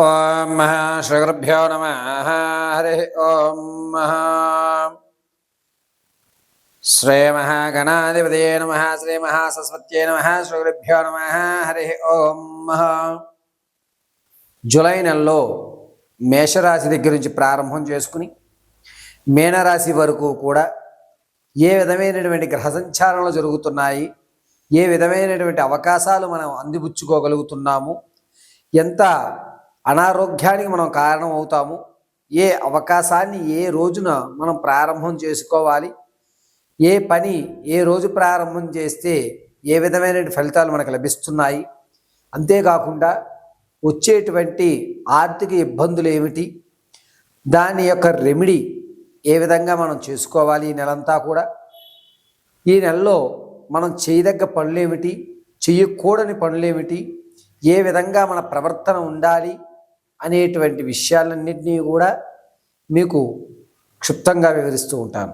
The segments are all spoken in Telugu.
ఓం శ్రీగురుభ్యో నమః. హరి ఓం శ్రీ మహాగణాధిపతయే నమః. శ్రీ మహాసరస్వత్యై నమః. శ్రీగురుభ్యో నమః. హరి ఓం. జూలై నెలలో మేషరాశి దగ్గర నుంచి ప్రారంభం చేసుకుని మీనరాశి వరకు కూడా ఏ విధమైనటువంటి గ్రహ సంచారణలు జరుగుతున్నాయి, ఏ విధమైనటువంటి అవకాశాలు మనం అందిపుచ్చుకోగలుగుతున్నాము, ఎంత అనారోగ్యానికి మనం కారణం అవుతాము, ఏ అవకాశాన్ని ఏ రోజున మనం ప్రారంభం చేసుకోవాలి, ఏ పని ఏ రోజు ప్రారంభం చేస్తే ఏ విధమైన ఫలితాలు మనకు లభిస్తున్నాయి, అంతేకాకుండా వచ్చేటువంటి ఆర్థిక ఇబ్బందులు ఏమిటి, దాని యొక్క రెమెడీ ఏ విధంగా మనం చేసుకోవాలి, ఈ నెలంతా కూడా ఈ నెలలో మనం చేయదగ్గ పనులేమిటి, చెయ్యకూడని పనులేమిటి, ఏ విధంగా మన ప్రవర్తన ఉండాలి అనేటువంటి విషయాలన్నింటినీ కూడా మీకు క్షుప్తంగా వివరిస్తూ ఉంటాను.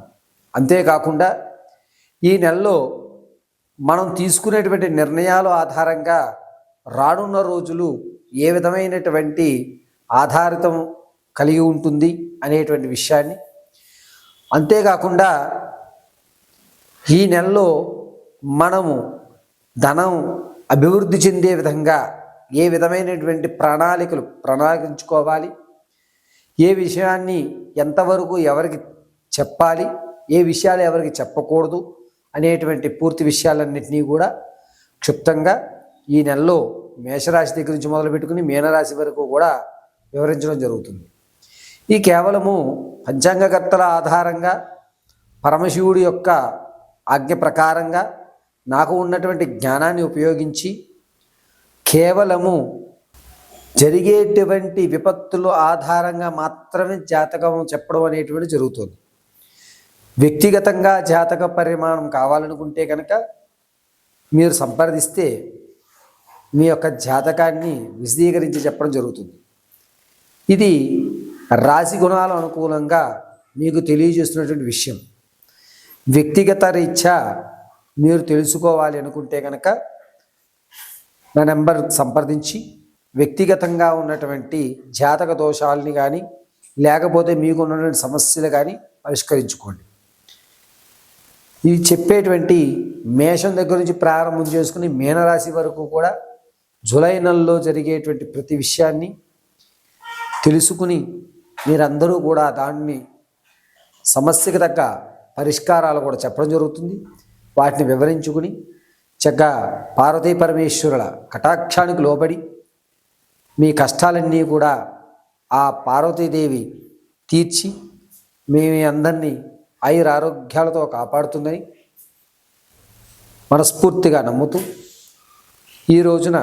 అంతేకాకుండా ఈ నెలలో మనం తీసుకునేటువంటి నిర్ణయాల ఆధారంగా రానున్న రోజులు ఏ విధమైనటువంటి ఆధారితం కలిగి ఉంటుంది అనేటువంటి విషయాన్ని, అంతేకాకుండా ఈ నెలలో మనము ధనం అభివృద్ధి చెందే విధంగా ఏ విధమైనటువంటి ప్రణాళించుకోవాలి, ఏ విషయాన్ని ఎంతవరకు ఎవరికి చెప్పాలి, ఏ విషయాలు ఎవరికి చెప్పకూడదు అనేటువంటి పూర్తి విషయాలన్నింటినీ కూడా క్షుప్తంగా ఈ నెలలో మేషరాశి దగ్గర నుంచి మొదలుపెట్టుకుని మీనరాశి వరకు కూడా వివరించడం జరుగుతుంది. ఈ కేవలము పంచాంగకర్తల ఆధారంగా పరమశివుడి యొక్క ఆజ్ఞ ప్రకారంగా నాకు ఉన్నటువంటి జ్ఞానాన్ని ఉపయోగించి కేవలము జరిగేటువంటి విపత్తుల ఆధారంగా మాత్రమే జాతకం చెప్పడం అనేటువంటి జరుగుతుంది. వ్యక్తిగతంగా జాతక పరిమాణం కావాలనుకుంటే కనుక మీరు సంప్రదిస్తే మీ యొక్క జాతకాన్ని విశదీకరించి చెప్పడం జరుగుతుంది. ఇది రాశి గుణాల అనుకూలంగా మీకు తెలియజేస్తున్నటువంటి విషయం. వ్యక్తిగత రీత్యా మీరు తెలుసుకోవాలి అనుకుంటే కనుక నా నెంబర్ సంప్రదించి వ్యక్తిగతంగా ఉన్నటువంటి జాతక దోషాలని కానీ లేకపోతే మీకు ఉన్నటువంటి సమస్యలు కానీ పరిష్కరించుకోండి. ఇవి చెప్పేటువంటి మేషం దగ్గర నుంచి ప్రారంభం చేసుకుని మీనరాశి వరకు కూడా జూలై నెలలో జరిగేటువంటి ప్రతి విషయాన్ని తెలుసుకుని మీరందరూ కూడా దాన్ని సమస్యకు తగ్గ పరిష్కారాలు కూడా చెప్పడం జరుగుతుంది. వాటిని వివరించుకుని చక్కగా పార్వతీ పరమేశ్వరుల కటాక్షానికి లోబడి మీ కష్టాలన్నీ కూడా ఆ పార్వతీదేవి తీర్చి మీ అందరినీ ఆయురారోగ్యాలతో కాపాడుతుందని మనస్ఫూర్తిగా నమ్ముతూ ఈ రోజున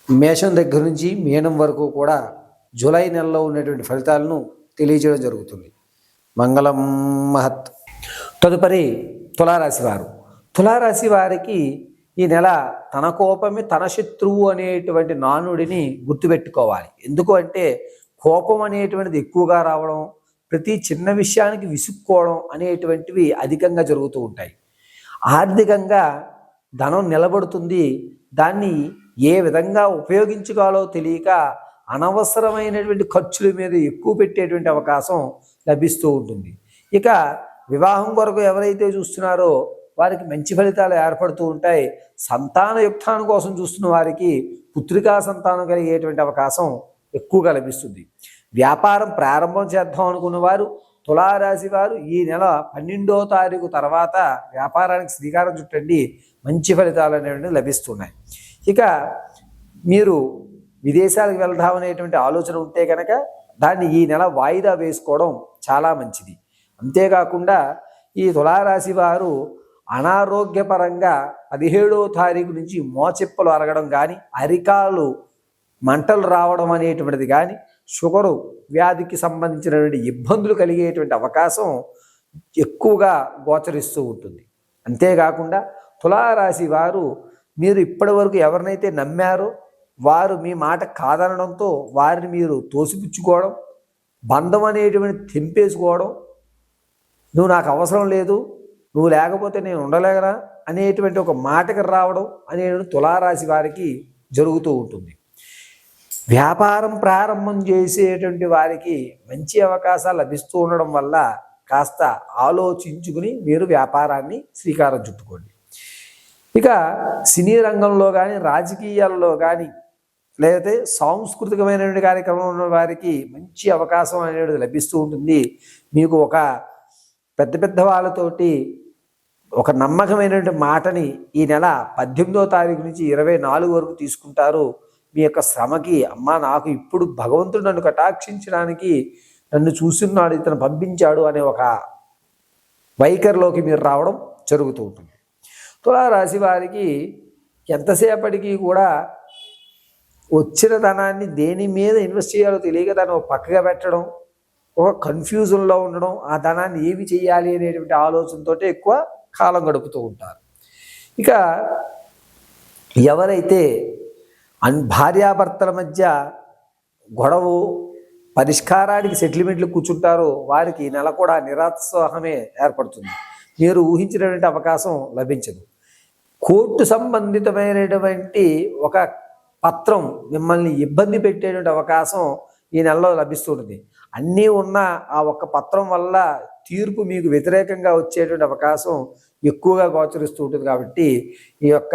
మేషం దగ్గర నుంచి మీనం వరకు కూడా జూలై నెలలో ఉన్నటువంటి ఫలితాలను తెలియజేయడం జరుగుతుంది. మంగళం మహత్. తదుపరి తులారాశి వారు. తులారాశి వారికి ఈ నెల తన కోపమే తన శత్రువు అనేటువంటి నానుడిని గుర్తుపెట్టుకోవాలి. ఎందుకు అంటే కోపం అనేటువంటిది ఎక్కువగా రావడం, ప్రతి చిన్న విషయానికి విసుక్కోవడం అనేటువంటివి అధికంగా జరుగుతూ ఉంటాయి. ఆర్థికంగా ధనం నిలబడుతుంది, దాన్ని ఏ విధంగా ఉపయోగించుకోవాలో తెలియక అనవసరమైనటువంటి ఖర్చుల మీద ఎక్కువ పెట్టేటువంటి అవకాశం లభిస్తూ ఉంటుంది. ఇక వివాహం కొరకు ఎవరైతే చూస్తున్నారో వారికి మంచి ఫలితాలు ఏర్పడుతూ ఉంటాయి. సంతానయుక్తాన కోసం చూస్తున్న వారికి పుత్రికా సంతానం కలిగేటువంటి అవకాశం ఎక్కువగా లభిస్తుంది. వ్యాపారం ప్రారంభం చేద్దాం అనుకున్న వారు తులారాశి వారు ఈ నెల 12వ తారీఖు తర్వాత వ్యాపారానికి శ్రీకారం చుట్టండి, మంచి ఫలితాలు అనేవి లభిస్తున్నాయి. ఇక మీరు విదేశాలకు వెళ్దాం అనేటువంటి ఆలోచన ఉంటే కనుక దాన్ని ఈ నెల వాయిదా వేసుకోవడం చాలా మంచిది. అంతేకాకుండా ఈ తులారాశి వారు అనారోగ్యపరంగా 17వ తారీఖు నుంచి మోచెప్పలు అరగడం కానీ, అరికాలు మంటలు రావడం అనేటువంటిది కానీ, షుగరు వ్యాధికి సంబంధించినటువంటి ఇబ్బందులు కలిగేటువంటి అవకాశం ఎక్కువగా గోచరిస్తూ ఉంటుంది. అంతేకాకుండా తులారాశి వారు మీరు ఇప్పటి వరకు ఎవరినైతే నమ్మారో వారు మీ మాట కాదనడంతో వారిని మీరు తోసిపుచ్చుకోవడం, బంధం అనేటువంటి తెంపేసుకోవడం, నువ్వు నాకు అవసరం లేదు, నువ్వు లేకపోతే నేను ఉండలేగరా అనేటువంటి ఒక మాటకి రావడం అనేది తులారాశి వారికి జరుగుతూ ఉంటుంది. వ్యాపారం ప్రారంభం చేసేటువంటి వారికి మంచి అవకాశాలు లభిస్తూ ఉండడం వల్ల కాస్త ఆలోచించుకుని మీరు వ్యాపారాన్ని శ్రీకారం చుట్టుకోండి. ఇక సినీ రంగంలో కానీ రాజకీయాల్లో కానీ లేకపోతే సాంస్కృతికమైనటువంటి కార్యక్రమంలో ఉన్న వారికి మంచి అవకాశం అనేది లభిస్తూ ఉంటుంది. మీకు ఒక పెద్ద పెద్ద వాళ్ళతోటి ఒక నమ్మకమైనటువంటి మాటని ఈ నెల 18వ తారీఖు నుంచి 24 వరకు తీసుకుంటారు. మీ యొక్క శ్రమకి అమ్మా నాకు ఇప్పుడు భగవంతుడు నన్ను కటాక్షించడానికి నన్ను చూస్తున్నాడు, ఇతను పంపించాడు అనే ఒక వైఖరిలోకి మీరు రావడం జరుగుతూ ఉంటుంది. తులారాశి వారికి ఎంతసేపటికి కూడా వచ్చిన ధనాన్ని దేని మీద ఇన్వెస్ట్ చేయాలో తెలియక దాన్ని పక్కగా పెట్టడం, ఒక కన్ఫ్యూజన్లో ఉండడం, ఆ ధనాన్ని ఏమి చేయాలి అనేటువంటి ఆలోచనతో ఎక్కువ కాలం గడుపుతూ ఉంటారు. ఇక ఎవరైతే భార్యాభర్తల మధ్య గొడవ పరిష్కారానికి సెటిల్మెంట్లు కూర్చుంటారో వారికి ఈ నెల కూడా నిరుత్సాహమే ఏర్పడుతుంది. మీరు ఊహించినటువంటి అవకాశం లభించదు. కోర్టు సంబంధితమైనటువంటి ఒక పత్రం మిమ్మల్ని ఇబ్బంది పెట్టేటువంటి అవకాశం ఈ నెలలో లభిస్తుంటుంది. అన్నీ ఉన్న ఆ ఒక్క పత్రం వల్ల తీర్పు మీకు వ్యతిరేకంగా వచ్చేటువంటి అవకాశం ఎక్కువగా గోచరిస్తూ ఉంటుంది. కాబట్టి ఈ యొక్క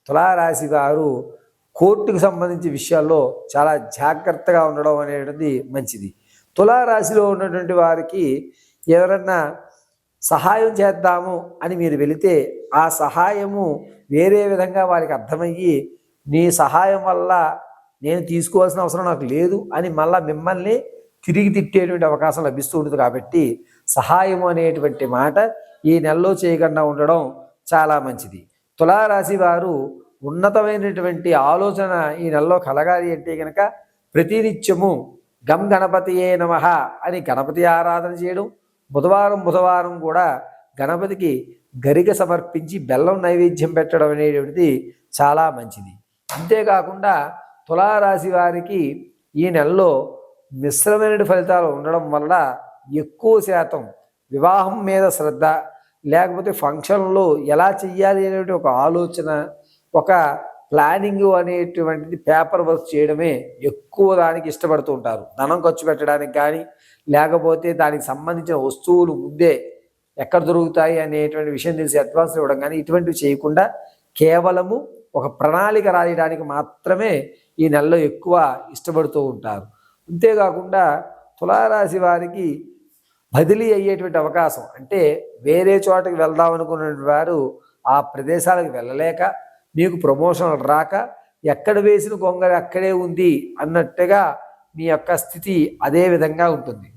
తులారాశి వారు కోర్టుకు సంబంధించిన విషయాల్లో చాలా జాగ్రత్తగా ఉండడం అనేది మంచిది. తులారాశిలో ఉన్నటువంటి వారికి ఎవరన్నా సహాయం చేద్దాము అని మీరు వెళితే ఆ సహాయము వేరే విధంగా వారికి అర్థమయ్యి నీ సహాయం వల్ల నేను తీసుకోవాల్సిన అవసరం నాకు లేదు అని మళ్ళీ మిమ్మల్ని తిరిగి తిట్టేటువంటి అవకాశం లభిస్తూ ఉంటుంది. కాబట్టి సహాయం అనేటువంటి మాట ఈ నెలలో చేయకుండా ఉండడం చాలా మంచిది. తులారాశి వారు ఉన్నతమైనటువంటి ఆలోచన ఈ నెలలో కలగాలి అంటే కనుక ప్రతినిత్యము గం గణపతియే నమః అని గణపతి ఆరాధన చేయడం, బుధవారం కూడా గణపతికి గరిక సమర్పించి బెల్లం నైవేద్యం పెట్టడం అనేటువంటిది చాలా మంచిది. అంతేకాకుండా తులారాశి వారికి ఈ నెలలో మిశ్రమైన ఫలితాలు ఉండడం వల్ల ఎక్కువ శాతం వివాహం మీద శ్రద్ధ, లేకపోతే ఫంక్షన్లో ఎలా చెయ్యాలి అనేటువంటి ఒక ఆలోచన, ఒక ప్లానింగ్ అనేటువంటిది పేపర్ వర్క్ చేయడమే ఎక్కువ దానికి ఇష్టపడుతూ ఉంటారు. ధనం ఖర్చు పెట్టడానికి కానీ లేకపోతే దానికి సంబంధించిన వస్తువులు ముందే ఎక్కడ దొరుకుతాయి అనేటువంటి విషయం తెలిసి అడ్వాన్స్ ఇవ్వడం కానీ ఇటువంటివి చేయకుండా కేవలము ఒక ప్రణాళిక రాయడానికి మాత్రమే ఈ నెలలో ఎక్కువ ఇష్టపడుతూ ఉంటారు. అంతేకాకుండా తులారాశి వారికి బదిలీ అయ్యేటువంటి అవకాశం, అంటే వేరే చోటకి వెళ్దాం అనుకున్న వారు ఆ ప్రదేశాలకు వెళ్ళలేక మీకు ప్రమోషన్లు రాక ఎక్కడ వేసిన గొంగళి అక్కడే ఉంది అన్నట్టుగా మీ యొక్క స్థితి అదే విధంగా ఉంటుంది.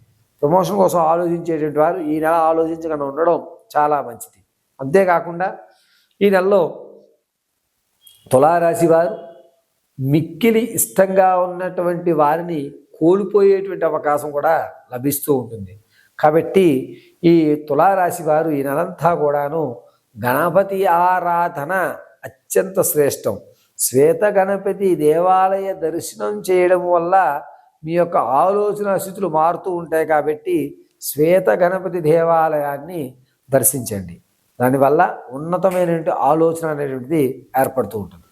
ప్రమోషన్ కోసం ఆలోచించేటువంటి వారు ఈ నెల ఆలోచించకుండా ఉండడం చాలా మంచిది. అంతేకాకుండా ఈ నెలలో తులారాశి వారు మిక్కిలి ఇష్టంగా ఉన్నటువంటి వారిని కోల్పోయేటువంటి అవకాశం కూడా లభిస్తూ ఉంటుంది. కాబట్టి ఈ తులారాశి వారు ఈ నెలంతా కూడాను గణపతి ఆరాధన అత్యంత శ్రేష్టం. శ్వేత గణపతి దేవాలయ దర్శనం చేయడం వల్ల మీ యొక్క ఆలోచన స్థితులు మారుతూ ఉంటాయి. కాబట్టి శ్వేత గణపతి దేవాలయాన్ని దర్శించండి. దానివల్ల ఉన్నతమైనటువంటి ఆలోచన అనేటువంటిది ఏర్పడుతూ ఉంటుంది.